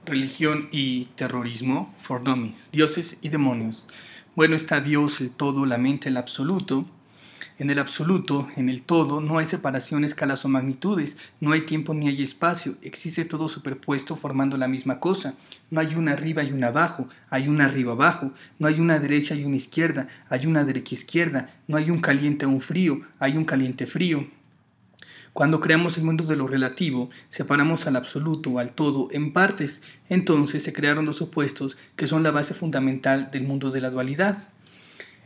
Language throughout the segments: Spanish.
Religión y terrorismo, for dummies, dioses y demonios. Bueno, está Dios, el todo, la mente, el absoluto. En el absoluto, en el todo, no hay separación, escalas o magnitudes, no hay tiempo ni hay espacio, existe todo superpuesto formando la misma cosa. No hay una arriba y una abajo, hay una arriba abajo, no hay una derecha y una izquierda, hay una derecha izquierda, no hay un caliente o un frío, hay un caliente frío. Cuando creamos el mundo de lo relativo, separamos al absoluto, al todo, en partes. Entonces se crearon los opuestos que son la base fundamental del mundo de la dualidad.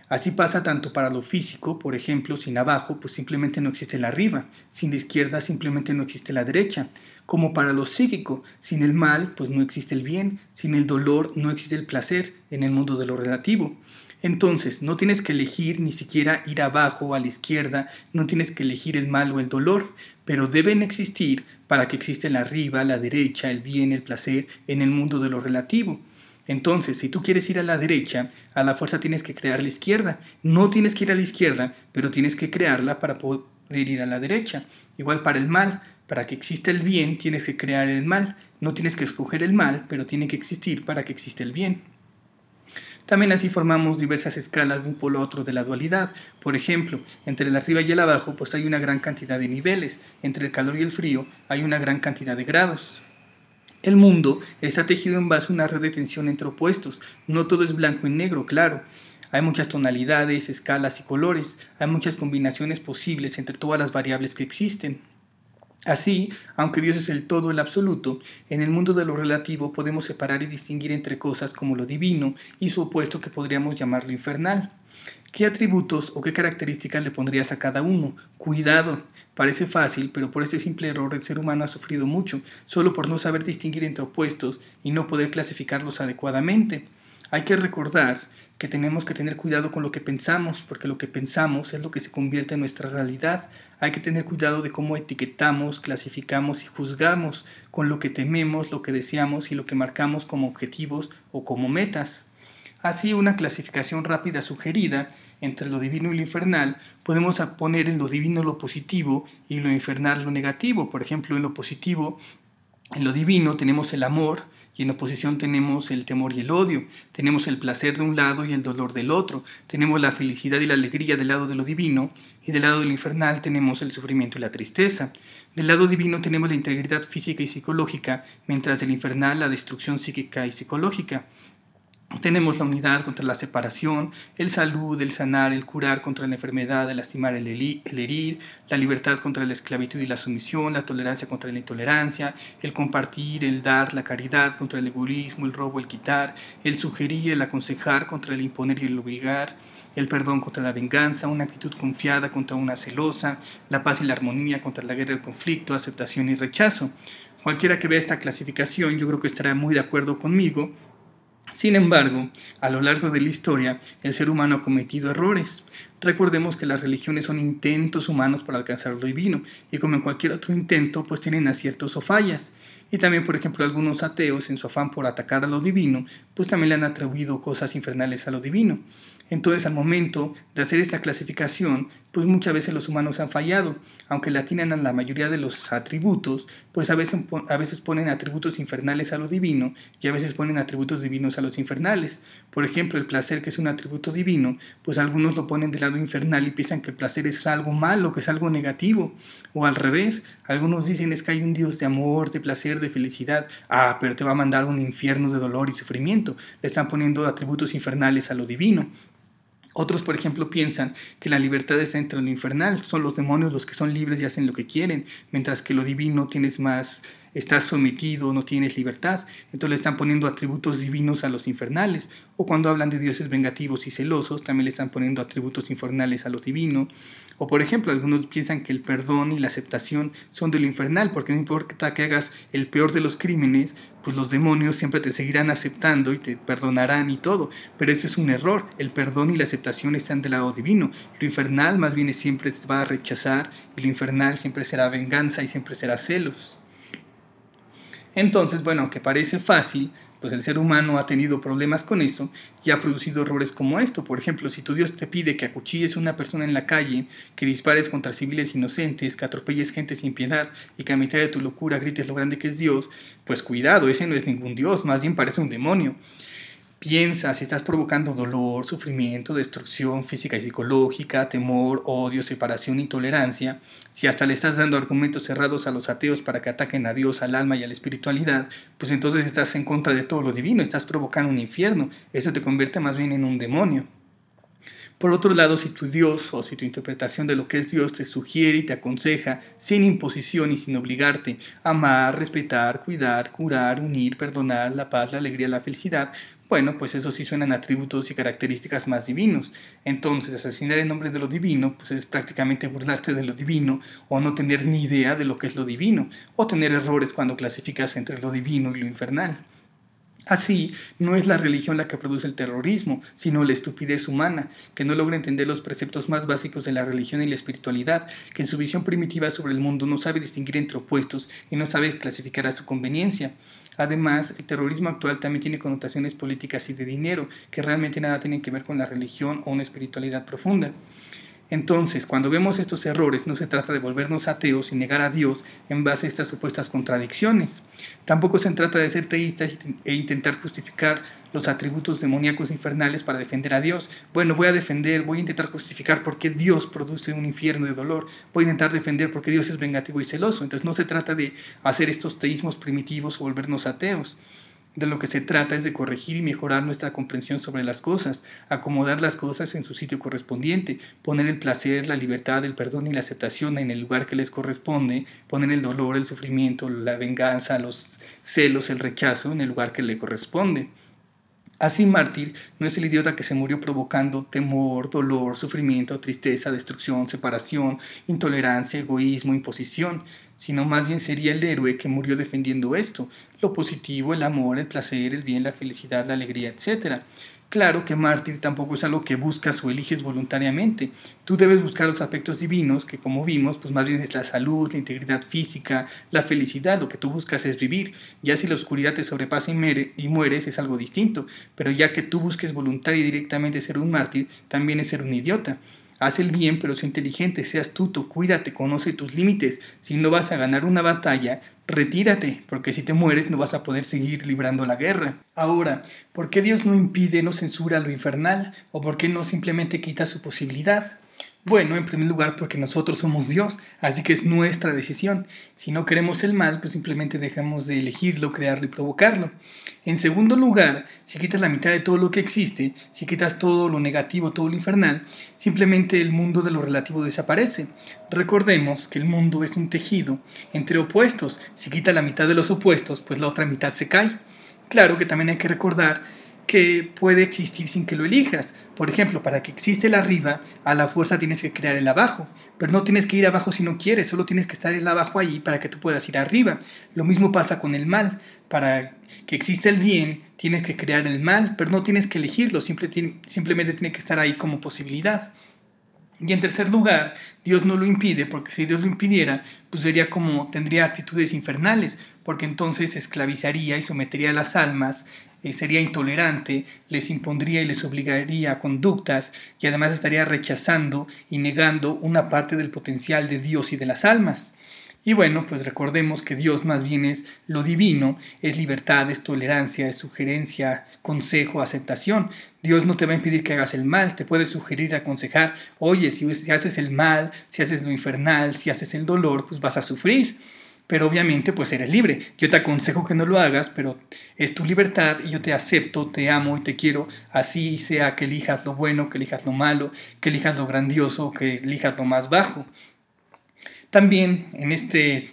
Así pasa tanto para lo físico, por ejemplo, sin abajo, pues simplemente no existe la arriba, sin la izquierda simplemente no existe la derecha, como para lo psíquico, sin el mal, pues no existe el bien, sin el dolor no existe el placer en el mundo de lo relativo. Entonces, no tienes que elegir ni siquiera ir abajo o a la izquierda, no tienes que elegir el mal o el dolor, pero deben existir para que exista la arriba, la derecha, el bien, el placer en el mundo de lo relativo. Entonces, si tú quieres ir a la derecha, a la fuerza tienes que crear la izquierda. No tienes que ir a la izquierda, pero tienes que crearla para poder ir a la derecha. Igual para el mal, para que exista el bien, tienes que crear el mal. No tienes que escoger el mal, pero tiene que existir para que exista el bien. También así formamos diversas escalas de un polo a otro de la dualidad. Por ejemplo, entre el arriba y el abajo pues hay una gran cantidad de niveles. Entre el calor y el frío hay una gran cantidad de grados. El mundo está tejido en base a una red de tensión entre opuestos. No todo es blanco y negro, claro. Hay muchas tonalidades, escalas y colores. Hay muchas combinaciones posibles entre todas las variables que existen. Así, aunque Dios es el todo, el absoluto, en el mundo de lo relativo podemos separar y distinguir entre cosas como lo divino y su opuesto que podríamos llamarlo infernal. ¿Qué atributos o qué características le pondrías a cada uno? Cuidado, parece fácil, pero por este simple error el ser humano ha sufrido mucho, solo por no saber distinguir entre opuestos y no poder clasificarlos adecuadamente. Hay que recordar que tenemos que tener cuidado con lo que pensamos, porque lo que pensamos es lo que se convierte en nuestra realidad. Hay que tener cuidado de cómo etiquetamos, clasificamos y juzgamos con lo que tememos, lo que deseamos y lo que marcamos como objetivos o como metas. Así, una clasificación rápida sugerida entre lo divino y lo infernal, podemos poner en lo divino lo positivo y en lo infernal lo negativo. Por ejemplo, en lo positivo, en lo divino tenemos el amor y en oposición tenemos el temor y el odio. Tenemos el placer de un lado y el dolor del otro. Tenemos la felicidad y la alegría del lado de lo divino y del lado de lo infernal tenemos el sufrimiento y la tristeza. Del lado divino tenemos la integridad física y psicológica, mientras del infernal la destrucción psíquica y psicológica. Tenemos la unidad contra la separación, el salud, el sanar, el curar contra la enfermedad, el lastimar, el herir, la libertad contra la esclavitud y la sumisión, la tolerancia contra la intolerancia, el compartir, el dar, la caridad contra el egoísmo, el robo, el quitar, el sugerir, el aconsejar contra el imponer y el obligar, el perdón contra la venganza, una actitud confiada contra una celosa, la paz y la armonía contra la guerra y el conflicto, aceptación y rechazo. Cualquiera que vea esta clasificación yo creo que estará muy de acuerdo conmigo. Sin embargo, a lo largo de la historia, el ser humano ha cometido errores. Recordemos que las religiones son intentos humanos para alcanzar lo divino, y como en cualquier otro intento, pues tienen aciertos o fallas. Y también, por ejemplo, algunos ateos, en su afán por atacar a lo divino, pues también le han atribuido cosas infernales a lo divino. Entonces, al momento de hacer esta clasificación, pues muchas veces los humanos han fallado, aunque le atinan a la mayoría de los atributos, pues a veces ponen atributos infernales a lo divino y a veces ponen atributos divinos a los infernales. Por ejemplo, el placer, que es un atributo divino, pues algunos lo ponen del lado infernal y piensan que el placer es algo malo, que es algo negativo, o al revés, algunos dicen es que hay un Dios de amor, de placer, de felicidad, pero te va a mandar un infierno de dolor y sufrimiento, le están poniendo atributos infernales a lo divino. Otros, por ejemplo, piensan que la libertad está entre lo infernal, son los demonios los que son libres y hacen lo que quieren, mientras que lo divino estás sometido, no tienes libertad, entonces le están poniendo atributos divinos a los infernales. O cuando hablan de dioses vengativos y celosos, también le están poniendo atributos infernales a lo divino. O por ejemplo, algunos piensan que el perdón y la aceptación son de lo infernal, porque no importa que hagas el peor de los crímenes, pues los demonios siempre te seguirán aceptando y te perdonarán y todo. Pero eso es un error, el perdón y la aceptación están del lado divino. Lo infernal más bien siempre te va a rechazar y lo infernal siempre será venganza y siempre será celos. Entonces, bueno, aunque parece fácil, pues el ser humano ha tenido problemas con eso y ha producido errores como esto. Por ejemplo, si tu Dios te pide que acuchilles a una persona en la calle, que dispares contra civiles inocentes, que atropelles gente sin piedad y que a mitad de tu locura grites lo grande que es Dios, pues cuidado, ese no es ningún Dios, más bien parece un demonio. Piensa si estás provocando dolor, sufrimiento, destrucción física y psicológica, temor, odio, separación, intolerancia, si hasta le estás dando argumentos cerrados a los ateos para que ataquen a Dios, al alma y a la espiritualidad, pues entonces estás en contra de todo lo divino, estás provocando un infierno, eso te convierte más bien en un demonio. Por otro lado, si tu Dios o si tu interpretación de lo que es Dios te sugiere y te aconseja, sin imposición y sin obligarte, a amar, respetar, cuidar, curar, unir, perdonar, la paz, la alegría, la felicidad, bueno, pues eso sí suenan atributos y características más divinos. Entonces, asesinar en nombre de lo divino, pues es prácticamente burlarte de lo divino o no tener ni idea de lo que es lo divino, o tener errores cuando clasificas entre lo divino y lo infernal. Así, no es la religión la que produce el terrorismo, sino la estupidez humana, que no logra entender los preceptos más básicos de la religión y la espiritualidad, que en su visión primitiva sobre el mundo no sabe distinguir entre opuestos y no sabe clasificar a su conveniencia. Además, el terrorismo actual también tiene connotaciones políticas y de dinero, que realmente nada tienen que ver con la religión o una espiritualidad profunda. Entonces, cuando vemos estos errores, no se trata de volvernos ateos y negar a Dios en base a estas supuestas contradicciones. Tampoco se trata de ser teístas e intentar justificar los atributos demoníacos infernales para defender a Dios. Bueno, voy a intentar justificar por qué Dios produce un infierno de dolor. Voy a intentar defender por qué Dios es vengativo y celoso. Entonces, no se trata de hacer estos teísmos primitivos o volvernos ateos. De lo que se trata es de corregir y mejorar nuestra comprensión sobre las cosas, acomodar las cosas en su sitio correspondiente, poner el placer, la libertad, el perdón y la aceptación en el lugar que les corresponde, poner el dolor, el sufrimiento, la venganza, los celos, el rechazo en el lugar que le corresponde. Así mártir no es el idiota que se murió provocando temor, dolor, sufrimiento, tristeza, destrucción, separación, intolerancia, egoísmo, imposición, sino más bien sería el héroe que murió defendiendo esto, lo positivo, el amor, el placer, el bien, la felicidad, la alegría, etc. Claro que mártir tampoco es algo que buscas o eliges voluntariamente. Tú debes buscar los aspectos divinos, que como vimos, pues más bien es la salud, la integridad física, la felicidad. Lo que tú buscas es vivir. Ya si la oscuridad te sobrepasa y mueres es algo distinto. Pero ya que tú busques voluntaria y directamente ser un mártir, también es ser un idiota. Haz el bien, pero sé inteligente, sé astuto, cuídate, conoce tus límites. Si no vas a ganar una batalla, retírate, porque si te mueres no vas a poder seguir librando la guerra. Ahora, ¿por qué Dios no impide, no censura lo infernal? ¿O por qué no simplemente quita su posibilidad? Bueno, en primer lugar porque nosotros somos Dios, así que es nuestra decisión. Si no queremos el mal, pues simplemente dejamos de elegirlo, crearlo y provocarlo. En segundo lugar, si quitas la mitad de todo lo que existe, si quitas todo lo negativo, todo lo infernal, simplemente el mundo de lo relativo desaparece. Recordemos que el mundo es un tejido entre opuestos. Si quita la mitad de los opuestos, pues la otra mitad se cae. Claro que también hay que recordar que puede existir sin que lo elijas. Por ejemplo, para que existe el arriba, a la fuerza tienes que crear el abajo. Pero no tienes que ir abajo si no quieres, solo tienes que estar el abajo allí para que tú puedas ir arriba. Lo mismo pasa con el mal. Para que exista el bien, tienes que crear el mal, pero no tienes que elegirlo, simplemente tiene que estar ahí como posibilidad. Y en tercer lugar, Dios no lo impide, porque si Dios lo impidiera, pues tendría actitudes infernales, porque entonces esclavizaría y sometería a las almas, sería intolerante, les impondría y les obligaría a conductas, y además estaría rechazando y negando una parte del potencial de Dios y de las almas. Y bueno, pues recordemos que Dios más bien es lo divino, es libertad, es tolerancia, es sugerencia, consejo, aceptación. Dios no te va a impedir que hagas el mal, te puede sugerir, aconsejar, oye, si haces el mal, si haces lo infernal, si haces el dolor, pues vas a sufrir. Pero obviamente pues eres libre. Yo te aconsejo que no lo hagas, pero es tu libertad y yo te acepto, te amo y te quiero, así sea que elijas lo bueno, que elijas lo malo, que elijas lo grandioso, que elijas lo más bajo. También en este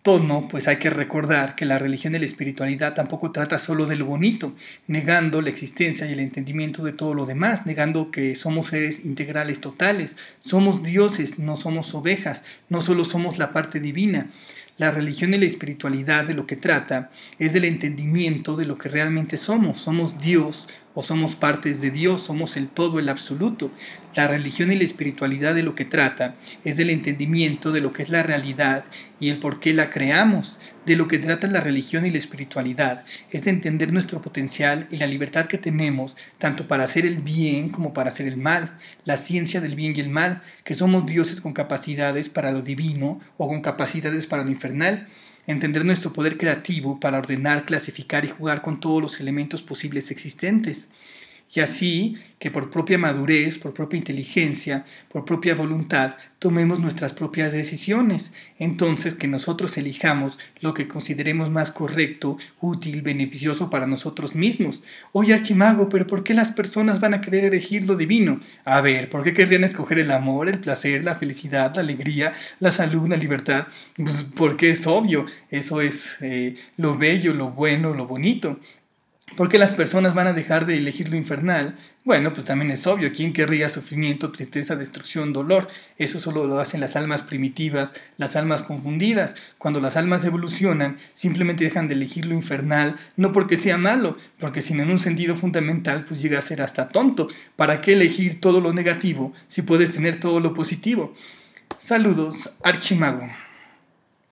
tono, pues hay que recordar que la religión y la espiritualidad tampoco trata solo de lo bonito, negando la existencia y el entendimiento de todo lo demás, negando que somos seres integrales totales, somos dioses, no somos ovejas, no solo somos la parte divina. La religión y la espiritualidad de lo que trata es del entendimiento de lo que realmente somos Dios o somos partes de Dios, somos el todo, el absoluto. La religión y la espiritualidad de lo que trata es del entendimiento de lo que es la realidad y el por qué la creamos, De lo que trata la religión y la espiritualidad es de entender nuestro potencial y la libertad que tenemos tanto para hacer el bien como para hacer el mal, la ciencia del bien y el mal, que somos dioses con capacidades para lo divino o con capacidades para lo infernal. Entender nuestro poder creativo para ordenar, clasificar y jugar con todos los elementos posibles existentes. Y así que por propia madurez, por propia inteligencia, por propia voluntad, tomemos nuestras propias decisiones. Entonces que nosotros elijamos lo que consideremos más correcto, útil, beneficioso para nosotros mismos. Oye, Archimago, pero ¿por qué las personas van a querer elegir lo divino? A ver, ¿por qué querrían escoger el amor, el placer, la felicidad, la alegría, la salud, la libertad? Pues porque es obvio, eso es lo bello, lo bueno, lo bonito. ¿Por qué las personas van a dejar de elegir lo infernal? Bueno, pues también es obvio. ¿Quién querría sufrimiento, tristeza, destrucción, dolor? Eso solo lo hacen las almas primitivas, las almas confundidas. Cuando las almas evolucionan, simplemente dejan de elegir lo infernal, no porque sea malo, porque sino en un sentido fundamental, pues llega a ser hasta tonto. ¿Para qué elegir todo lo negativo si puedes tener todo lo positivo? Saludos, Archimago.